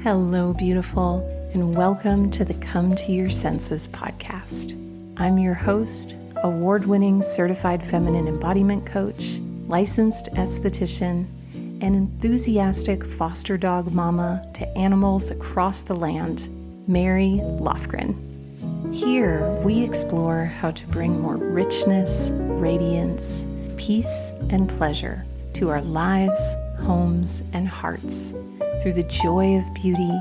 Hello, beautiful, and welcome to the Come to Your Senses podcast. I'm your host, award-winning certified feminine embodiment coach, licensed esthetician, and enthusiastic foster dog mama to animals across the land, Mary Lofgren. Here, we explore how to bring more richness, radiance, peace, and pleasure to our lives, homes, and hearts through the joy of beauty,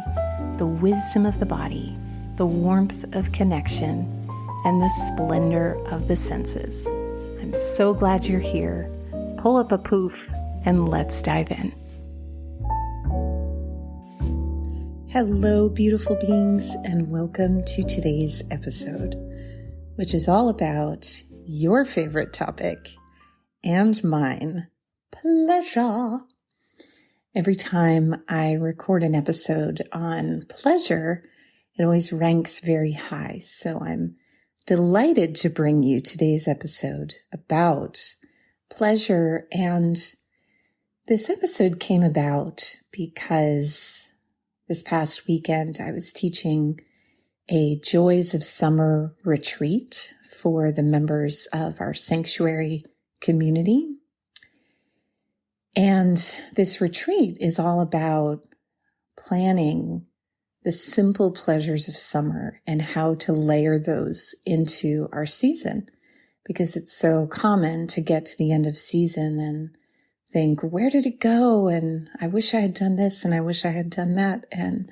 the wisdom of the body, the warmth of connection, and the splendor of the senses. I'm so glad you're here. Pull up a poof and let's dive in. Hello, beautiful beings, and welcome to today's episode, which is all about your favorite topic and mine, pleasure. Every time I record an episode on pleasure, it always ranks very high. So I'm delighted to bring you today's episode about pleasure. And this episode came about because this past weekend I was teaching a Joys of Summer retreat for the members of our sanctuary community. And this retreat is all about planning the simple pleasures of summer and how to layer those into our season, because it's so common to get to the end of season and think, where did it go? And I wish I had done this and I wish I had done that. And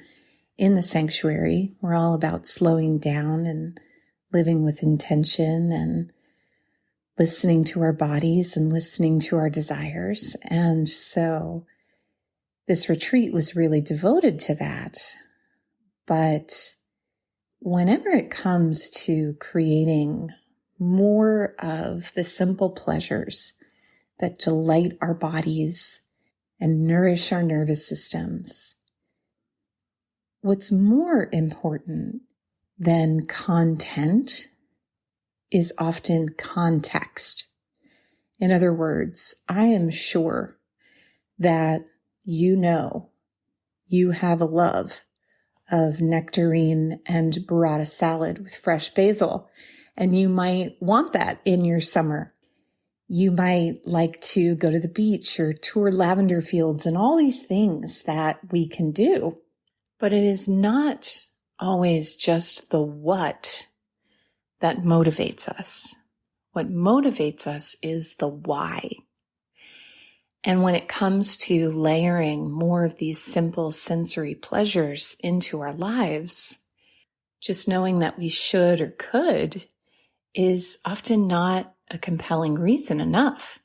in the sanctuary, we're all about slowing down and living with intention and listening to our bodies and listening to our desires. And so this retreat was really devoted to that. But whenever it comes to creating more of the simple pleasures that delight our bodies and nourish our nervous systems, what's more important than content is often context. In other words, I am sure that you know you have a love of nectarine and burrata salad with fresh basil, and you might want that in your summer. You might like to go to the beach or tour lavender fields and all these things that we can do. But it is not always just the what that motivates us. What motivates us is the why. And when it comes to layering more of these simple sensory pleasures into our lives, just knowing that we should or could is often not a compelling reason enough.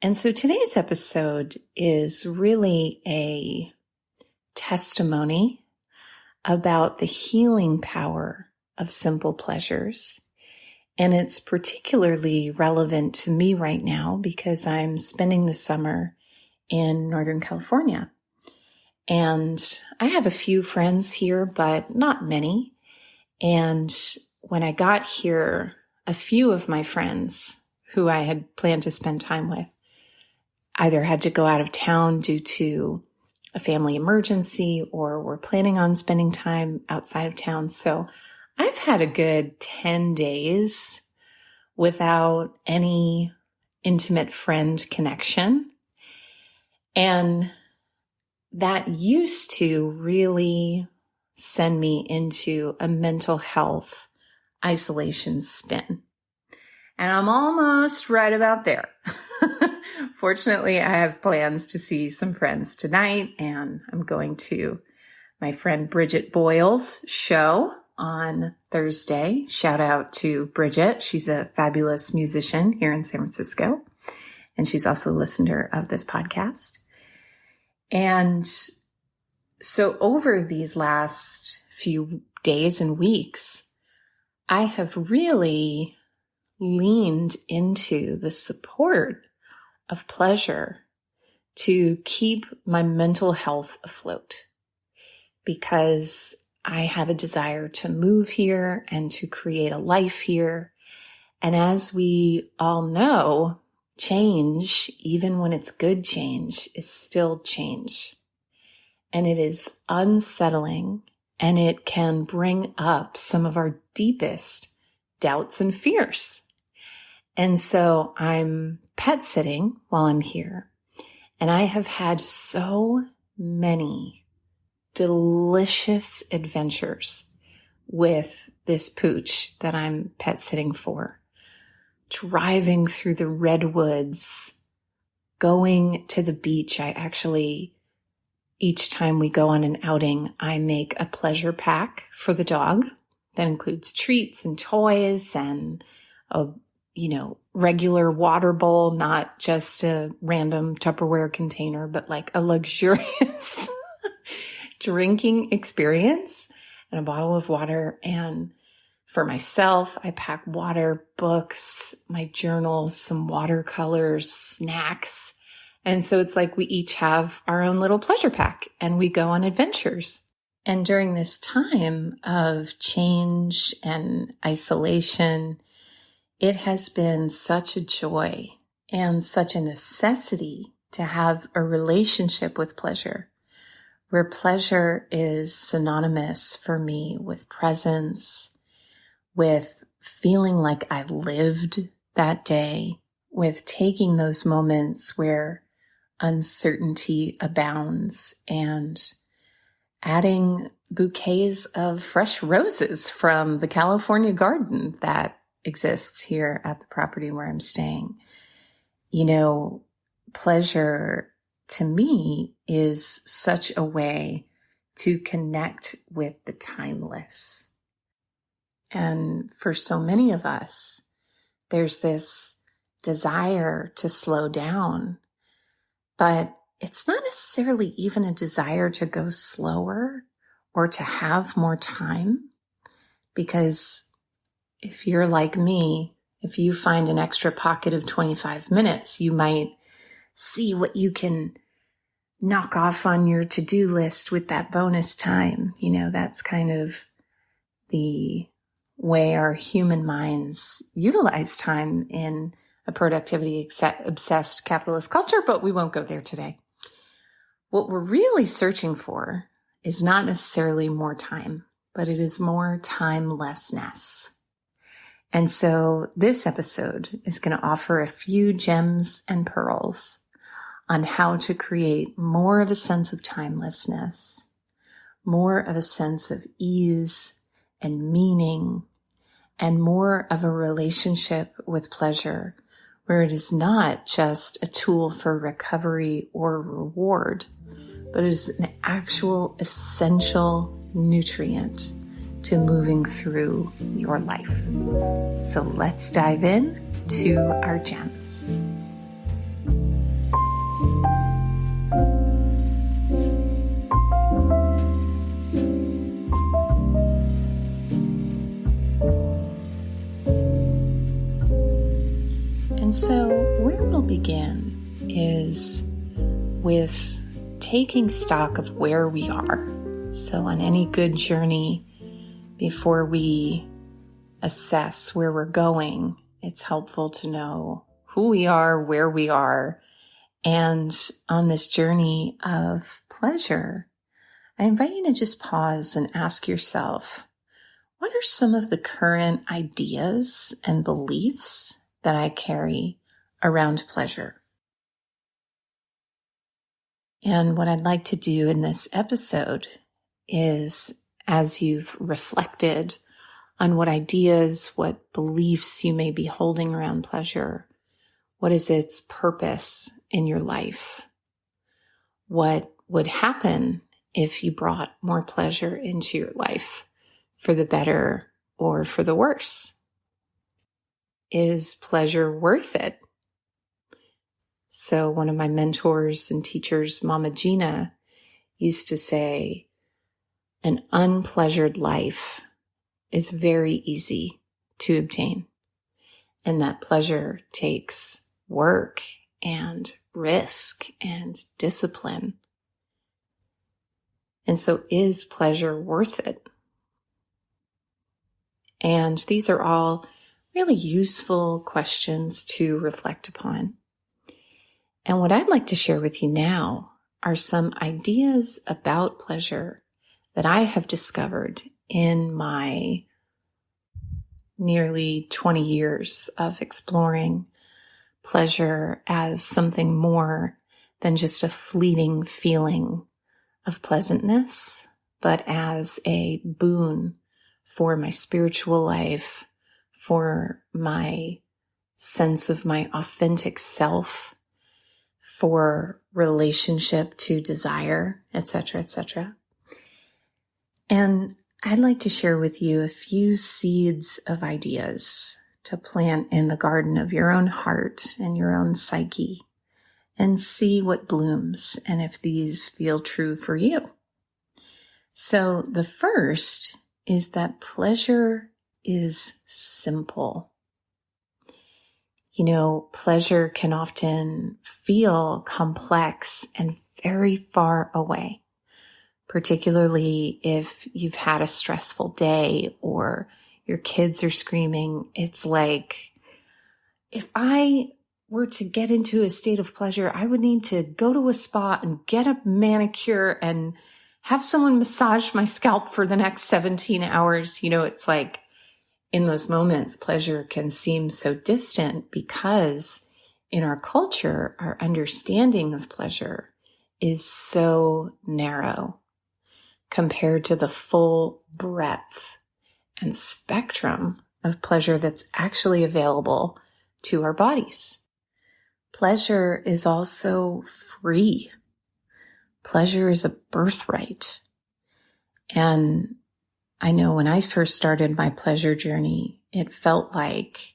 And so today's episode is really a testimony about the healing power of simple pleasures. And it's particularly relevant to me right now because I'm spending the summer in Northern California. And I have a few friends here, but not many. And when I got here, a few of my friends who I had planned to spend time with either had to go out of town due to a family emergency or were planning on spending time outside of town. So I've had a good 10 days without any intimate friend connection. And that used to really send me into a mental health isolation spin. And I'm almost right about there. Fortunately, I have plans to see some friends tonight, and I'm going to my friend Bridget Boyle's show on Thursday. Shout out to Bridget. She's a fabulous musician here in San Francisco, and she's also a listener of this podcast. And so over these last few days and weeks, I have really leaned into the support of pleasure to keep my mental health afloat, because I have a desire to move here and to create a life here. And as we all know, change, even when it's good change, is still change. and it is unsettling, and it can bring up some of our deepest doubts and fears. And so I'm pet sitting while I'm here, and I have had so many delicious adventures with this pooch that I'm pet sitting for. Driving through the redwoods, going to the beach. Each time we go on an outing, I make a pleasure pack for the dog that includes treats and toys and a, regular water bowl, not just a random Tupperware container, but like a luxurious drinking experience and a bottle of water. And for myself, I pack water, books, my journals, some watercolors, snacks. And so it's like we each have our own little pleasure pack and we go on adventures. And during this time of change and isolation, it has been such a joy and such a necessity to have a relationship with pleasure, where pleasure is synonymous for me with presence, with feeling like I lived that day, with taking those moments where uncertainty abounds and adding bouquets of fresh roses from the California garden that exists here at the property where I'm staying. Pleasure to me is such a way to connect with the timeless. And for so many of us, there's this desire to slow down, but it's not necessarily even a desire to go slower or to have more time, because if you're like me, if you find an extra pocket of 25 minutes, you might see what you can knock off on your to-do list with that bonus time. That's kind of the way our human minds utilize time in a productivity-obsessed capitalist culture, but we won't go there today. What we're really searching for is not necessarily more time, but it is more timelessness. And so this episode is going to offer a few gems and pearls on how to create more of a sense of timelessness, more of a sense of ease and meaning, and more of a relationship with pleasure, where it is not just a tool for recovery or reward, but it is an actual essential nutrient to moving through your life. So let's dive in to our gems. And so where we'll begin is with taking stock of where we are. So on any good journey, before we assess where we're going, it's helpful to know who we are, where we are. And on this journey of pleasure, I invite you to just pause and ask yourself, what are some of the current ideas and beliefs that I carry around pleasure? And what I'd like to do in this episode is, as you've reflected on what ideas, what beliefs you may be holding around pleasure, what is its purpose in your life? What would happen if you brought more pleasure into your life, for the better or for the worse? Is pleasure worth it? So one of my mentors and teachers, Mama Gina, used to say, an unpleasured life is very easy to obtain. And that pleasure takes work and risk and discipline. And so is pleasure worth it? And these are all really useful questions to reflect upon. And what I'd like to share with you now are some ideas about pleasure that I have discovered in my nearly 20 years of exploring pleasure as something more than just a fleeting feeling of pleasantness, but as a boon for my spiritual life, for my sense of my authentic self, for relationship to desire, etc., etc. And I'd like to share with you a few seeds of ideas to plant in the garden of your own heart and your own psyche and see what blooms and if these feel true for you. So the first is that pleasure is simple. You know, pleasure can often feel complex and very far away, particularly if you've had a stressful day or your kids are screaming. It's like, if I were to get into a state of pleasure, I would need to go to a spa and get a manicure and have someone massage my scalp for the next 17 hours. You know, it's like in those moments, pleasure can seem so distant because in our culture, our understanding of pleasure is so narrow compared to the full breadth and spectrum of pleasure that's actually available to our bodies. Pleasure is also free. Pleasure is a birthright. And I know when I first started my pleasure journey, it felt like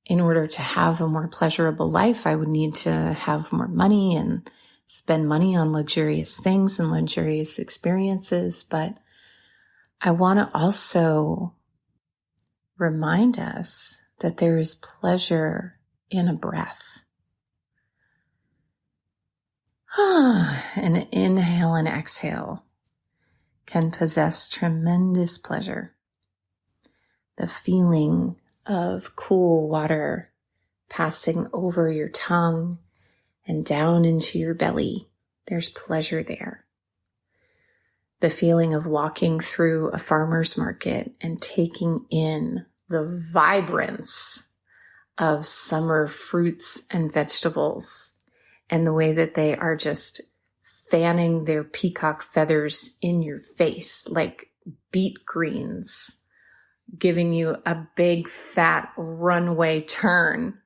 in order to have a more pleasurable life, I would need to have more money and spend money on luxurious things and luxurious experiences. But I want to also remind us that there is pleasure in a breath. An inhale and exhale can possess tremendous pleasure. The feeling of cool water passing over your tongue and down into your belly, there's pleasure there. The feeling of walking through a farmer's market and taking in the vibrance of summer fruits and vegetables and the way that they are just fanning their peacock feathers in your face like beet greens, giving you a big fat runway turn.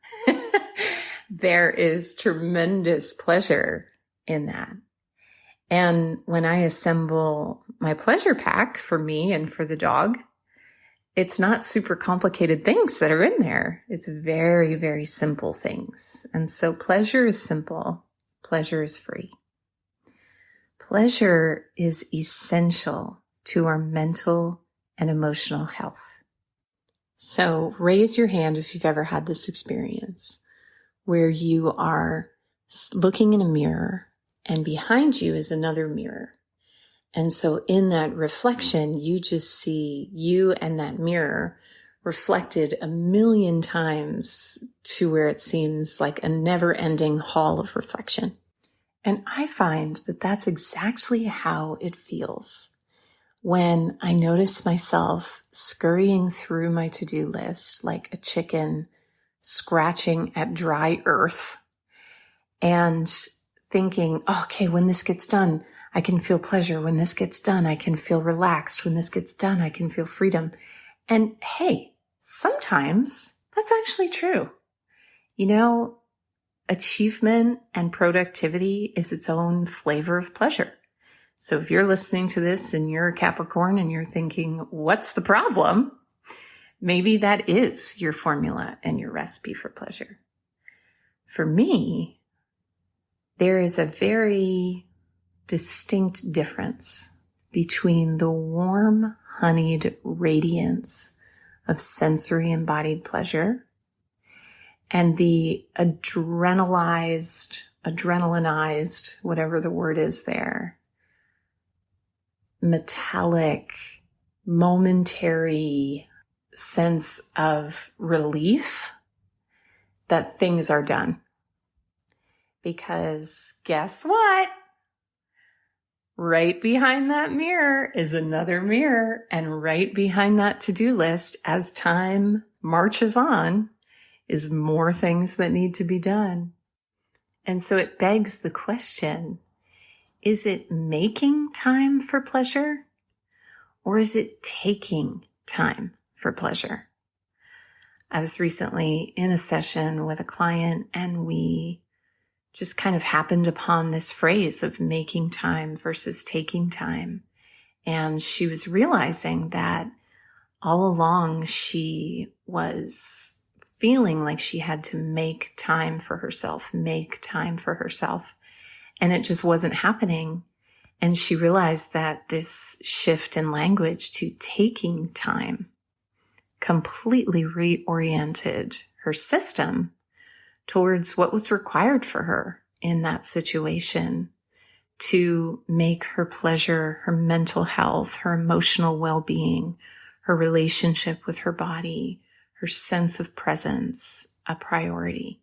There is tremendous pleasure in that. And when I assemble my pleasure pack for me and for the dog, it's not super complicated things that are in there. It's very, very simple things. And so pleasure is simple. Pleasure is free. Pleasure is essential to our mental and emotional health. So raise your hand if you've ever had this experience where you are looking in a mirror and behind you is another mirror. And so in that reflection, you just see you and that mirror reflected a million times to where it seems like a never-ending hall of reflection. And I find that that's exactly how it feels when I notice myself scurrying through my to-do list like a chicken scratching at dry earth and thinking, okay, when this gets done, I can feel pleasure. When this gets done, I can feel relaxed. When this gets done, I can feel freedom. And hey, sometimes that's actually true. You know, achievement and productivity is its own flavor of pleasure. So if you're listening to this and you're a Capricorn and you're thinking, what's the problem? Maybe that is your formula and your recipe for pleasure. For me, there is a very distinct difference between the warm, honeyed radiance of sensory embodied pleasure and the adrenalinized, whatever the word is there, metallic, momentary sense of relief that things are done. Because guess what? right behind that mirror is another mirror, and right behind that to-do list, as time marches on, is more things that need to be done. And so it begs the question, is it making time for pleasure, or is it taking time for pleasure? I was recently in a session with a client, and we just kind of happened upon this phrase of making time versus taking time. And she was realizing that all along she was feeling like she had to make time for herself. And it just wasn't happening. And she realized that this shift in language to taking time completely reoriented her system towards what was required for her in that situation to make her pleasure, her mental health, her emotional well-being, her relationship with her body, her sense of presence a priority.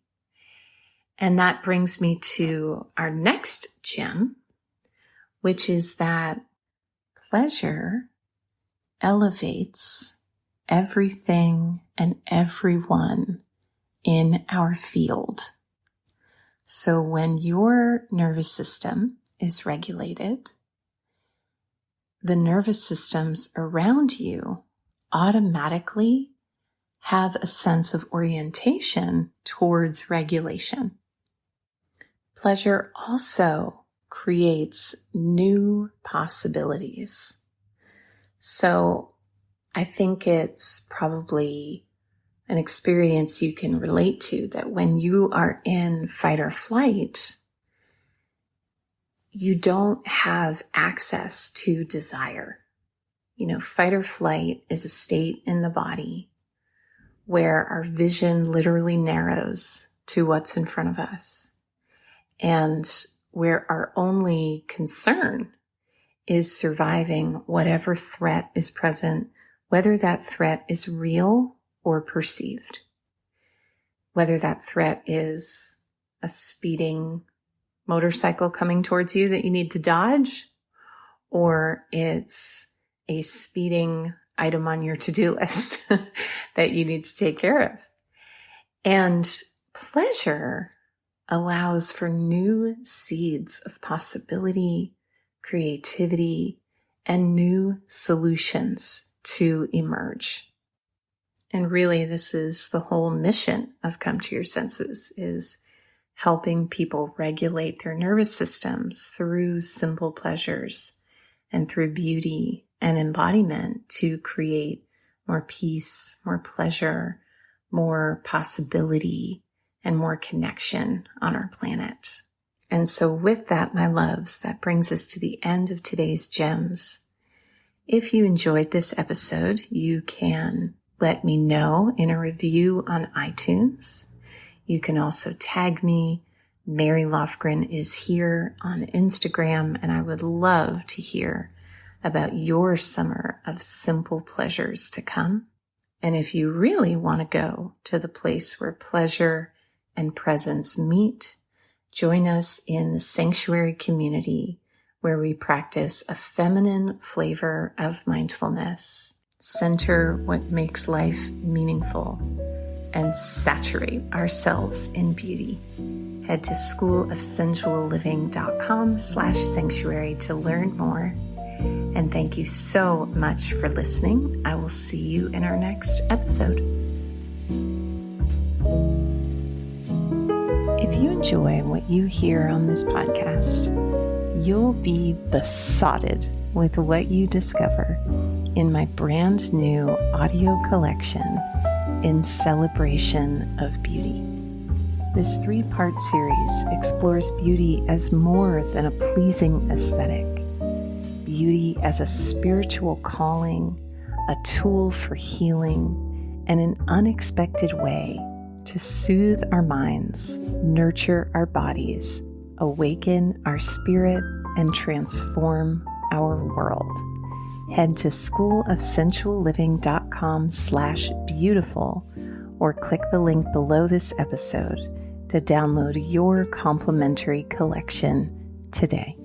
And that brings me to our next gem, which is that pleasure elevates everything and everyone in our field. So when your nervous system is regulated, the nervous systems around you automatically have a sense of orientation towards regulation. Pleasure also creates new possibilities. So I think it's probably an experience you can relate to, that when you are in fight or flight, you don't have access to desire. Fight or flight is a state in the body where our vision literally narrows to what's in front of us, and where our only concern is surviving whatever threat is present, whether that threat is real or perceived. Whether that threat is a speeding motorcycle coming towards you that you need to dodge, or it's a speeding item on your to-do list that you need to take care of. And pleasure allows for new seeds of possibility, creativity, and new solutions to emerge. And really, this is the whole mission of Come to Your Senses, is helping people regulate their nervous systems through simple pleasures and through beauty and embodiment to create more peace, more pleasure, more possibility, and more connection on our planet. And so with that, my loves, that brings us to the end of today's gems. If you enjoyed this episode, you can let me know in a review on iTunes. You can also tag me. Mary Lofgren is here on Instagram, and I would love to hear about your summer of simple pleasures to come. And if you really want to go to the place where pleasure and presence meet, join us in the Sanctuary community, where we practice a feminine flavor of mindfulness, center what makes life meaningful, and saturate ourselves in beauty. Head to schoolofsensualliving.com/sanctuary to learn more. And thank you so much for listening. I will see you in our next episode. If you enjoy what you hear on this podcast, you'll be besotted with what you discover in my brand new audio collection, In Celebration of Beauty. This 3-part series explores beauty as more than a pleasing aesthetic, beauty as a spiritual calling, a tool for healing, and an unexpected way to soothe our minds, nurture our bodies, awaken our spirit, and transform our world. Head to schoolofsensualliving.com/beautiful or click the link below this episode to download your complimentary collection today.